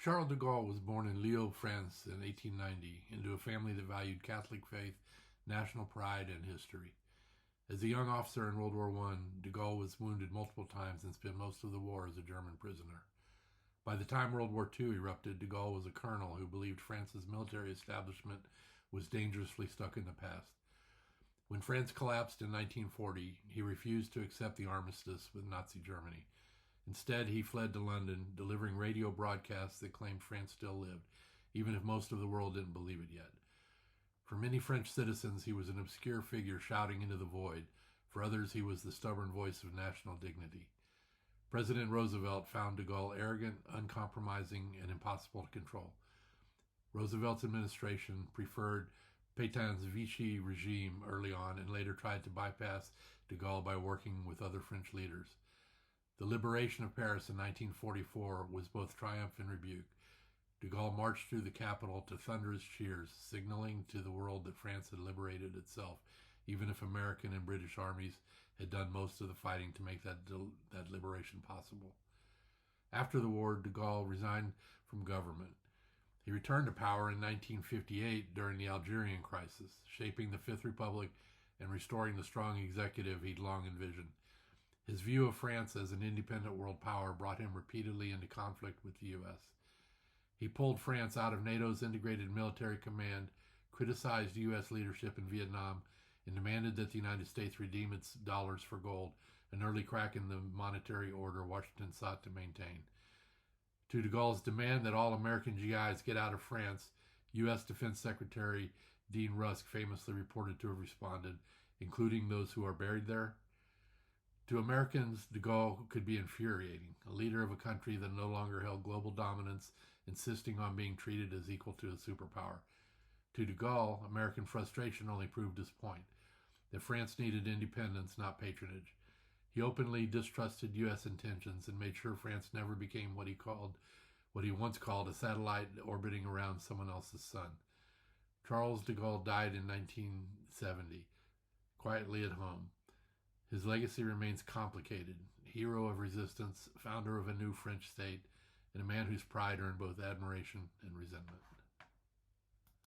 Charles de Gaulle was born in Lille, France in 1890 into a family that valued Catholic faith, national pride, and history. As a young officer in World War I, de Gaulle was wounded multiple times and spent most of the war as a German prisoner. By the time World War II erupted, de Gaulle was a colonel who believed France's military establishment was dangerously stuck in the past. When France collapsed in 1940, he refused to accept the armistice with Nazi Germany. Instead, he fled to London, delivering radio broadcasts that claimed France still lived, even if most of the world didn't believe it yet. For many French citizens, he was an obscure figure shouting into the void. For others, he was the stubborn voice of national dignity. President Roosevelt found de Gaulle arrogant, uncompromising, and impossible to control. Roosevelt's administration preferred Pétain's Vichy regime early on and later tried to bypass de Gaulle by working with other French leaders. The liberation of Paris in 1944 was both triumph and rebuke. De Gaulle marched through the capital to thunderous cheers, signaling to the world that France had liberated itself, even if American and British armies had done most of the fighting to make that liberation possible. After the war, de Gaulle resigned from government. He returned to power in 1958 during the Algerian crisis, shaping the Fifth Republic and restoring the strong executive he'd long envisioned. His view of France as an independent world power brought him repeatedly into conflict with the U.S. He pulled France out of NATO's integrated military command, criticized U.S. leadership in Vietnam, and demanded that the United States redeem its dollars for gold, an early crack in the monetary order Washington sought to maintain. To de Gaulle's demand that all American GIs get out of France, U.S. Defense Secretary Dean Rusk famously reported to have responded, including those who are buried there. To Americans, de Gaulle could be infuriating, a leader of a country that no longer held global dominance, insisting on being treated as equal to a superpower. To de Gaulle, American frustration only proved his point, that France needed independence, not patronage. He openly distrusted U.S. intentions and made sure France never became what he once called a satellite orbiting around someone else's sun. Charles de Gaulle died in 1970, quietly at home. His legacy remains complicated. Hero of resistance, founder of a new French state, and a man whose pride earned both admiration and resentment.